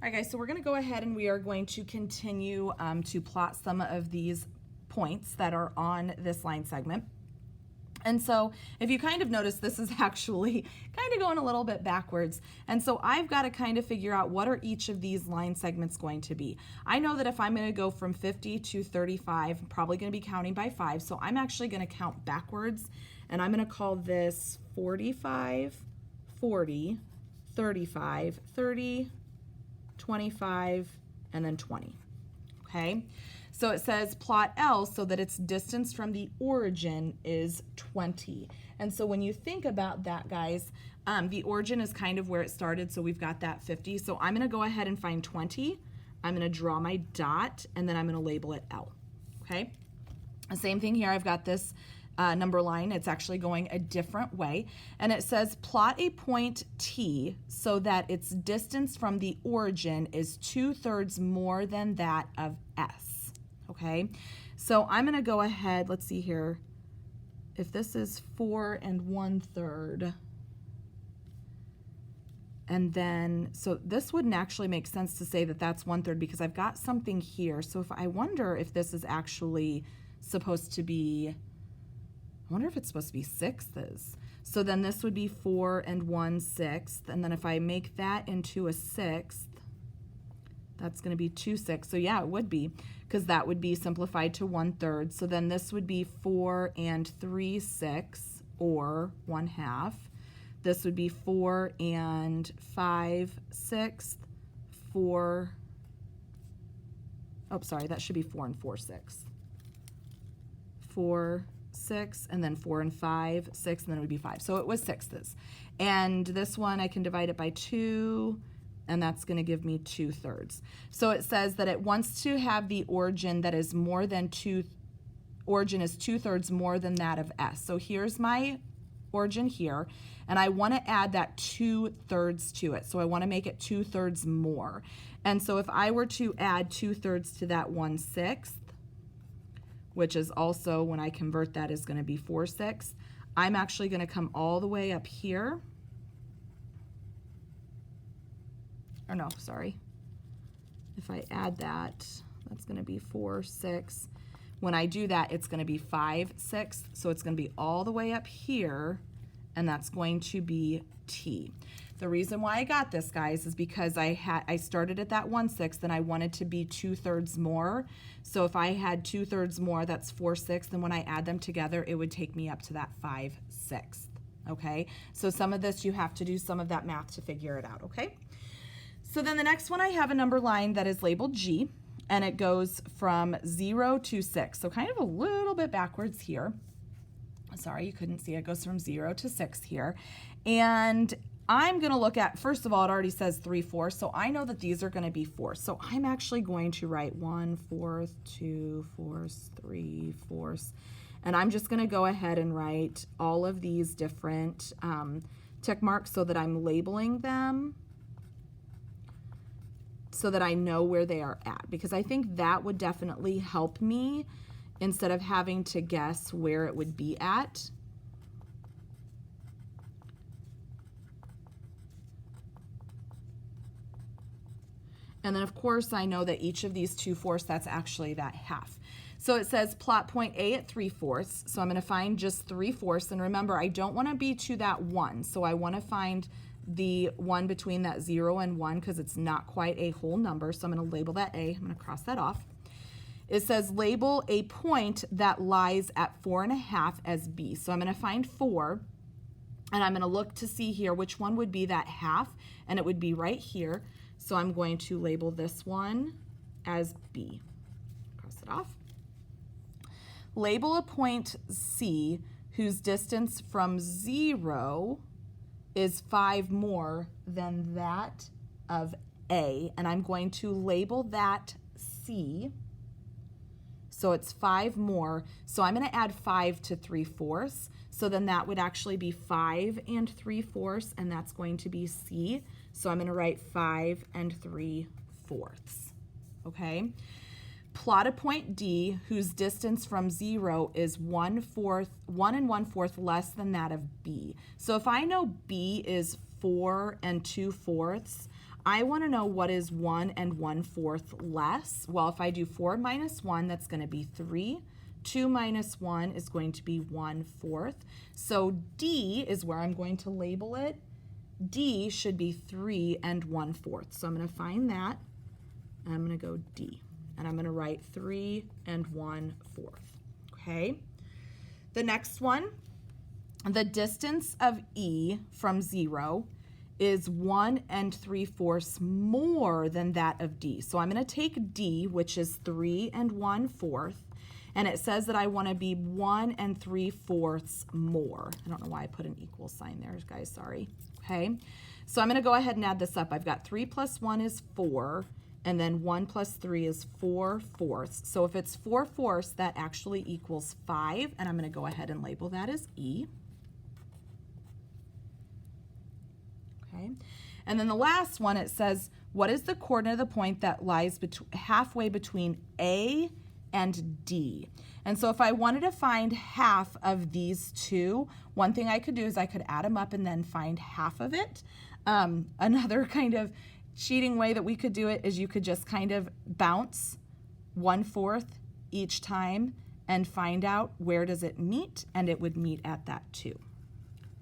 All right, guys, so we're going to go ahead and we are going to continue to plot some of these points that are on this line segment. And so if you kind of notice, this is actually kind of going a little bit backwards. And so I've got to kind of figure out what are each of these line segments going to be. I know that if I'm going to go from 50 to 35, I'm probably going to be counting by 5. So I'm actually going to count backwards, and I'm going to call this 45, 40, 35, 30, 25, and then 20. Okay? So it says plot L so that its distance from the origin is 20. And so when you think about that, guys, the origin is kind of where it started, so we've got that 50. So I'm going to go ahead and find 20. I'm going to draw my dot, and then I'm going to label it L. Okay? The same thing here. I've got this number line. It's actually going a different way. And it says plot a point T so that its distance from the origin is 2/3 more than that of S. Okay, so I'm going to go ahead, let's see here, if this is 4 1/3, and then, so this wouldn't actually make sense to say that that's 1/3 because I've got something here. So if I wonder if this is actually supposed to be, I wonder if it's supposed to be sixths. So then this would be 4 1/6, and then if I make that into a sixth, that's going to be 2/6. So yeah, it would be, because that would be simplified to 1/3. So then this would be 4 3/6, or 1/2. This would be 4 5/6, 4. Oh, sorry, that should be 4 4/6. 4, 6, and then 4 5, 6, and then it would be 5. So it was sixths. And this one, I can divide it by 2. And that's going to give me 2/3. So it says that it wants to have the origin that is more than origin is 2/3 more than that of S. So here's my origin here, and I want to add that 2/3 to it. So I want to make it 2/3 more. And so if I were to add 2/3 to that 1/6, which is also, when I convert that, is going to be 4/6, I'm actually going to come all the way up here. Or no, sorry. If I add that, that's going to be 4, 6. When I do that, it's going to be 5, 6. So it's going to be all the way up here, and that's going to be T. The reason why I got this, guys, is because I started at that 1/6, and I wanted to be 2/3 more. So if I had 2/3 more, that's 4, 6. Then when I add them together, it would take me up to that 5, 6. Okay? So some of this, you have to do some of that math to figure it out. Okay? So then the next one, I have a number line that is labeled G, and it goes from 0 to 6. So kind of a little bit backwards here. Sorry, you couldn't see it. It goes from 0 to 6 here. And I'm going to look at, first of all, it already says 3/4, so I know that these are going to be 4. So I'm actually going to write 1/4, 2/4, 3/4. And I'm just going to go ahead and write all of these different tick marks so that I'm labeling them, so that I know where they are at, because I think that would definitely help me instead of having to guess where it would be at. And then of course I know that each of these 2/4, that's actually that half. So it says plot point A at 3/4. So I'm going to find just 3/4, and remember, I don't want to be to that 1, so I want to find the one between that 0 and 1 because it's not quite a whole number. So I'm going to label that A. I'm going to cross that off. It says label a point that lies at 4 1/2 as B. So I'm going to find 4, and I'm going to look to see here which one would be that half, and it would be right here. So I'm going to label this one as B. Cross it off. Label a point C whose distance from 0 is 5 more than that of A, and I'm going to label that C. So it's 5 more. So I'm going to add 5 to 3/4. So then that would actually be 5 3/4, and that's going to be C. So I'm going to write 5 3/4. Okay? Plot a point D whose distance from 0 is 1 1/4 less than that of B. So if I know B is 4 2/4, I want to know what is 1 1/4 less. Well, if I do 4 minus 1, that's going to be 3. 2 minus 1 is going to be 1/4. So D is where I'm going to label it. D should be 3 1/4. So I'm going to find that, and I'm going to go D. And I'm going to write 3 1/4. Okay? The next one, the distance of E from 0 is 1 3/4 more than that of D. So I'm going to take D, which is 3 1/4, and it says that I want to be 1 3/4 more. I don't know why I put an equal sign there, guys, sorry. Okay, so I'm going to go ahead and add this up. I've got 3 plus 1 is 4, and then 1 plus 3 is 4/4. So if it's 4/4, that actually equals 5, and I'm going to go ahead and label that as E. Okay, and then the last one, it says, what is the coordinate of the point that lies halfway between A and D? And so if I wanted to find half of these two, one thing I could do is I could add them up and then find half of it. Another kind of cheating way that we could do it is you could just kind of bounce 1/4 each time and find out where does it meet, and it would meet at that 2.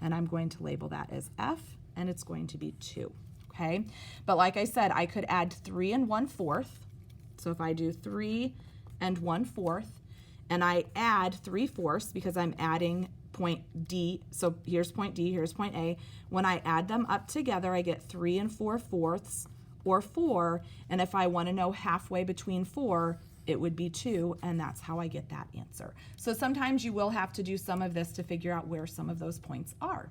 And I'm going to label that as F, and it's going to be 2, okay? But like I said, I could add 3 1/4. So if I do 3 1/4, and I add 3/4 because I'm adding point D, so here's point D, here's point A. When I add them up together, I get 3 4/4, or 4, and if I want to know halfway between 4, it would be 2, and that's how I get that answer. So sometimes you will have to do some of this to figure out where some of those points are.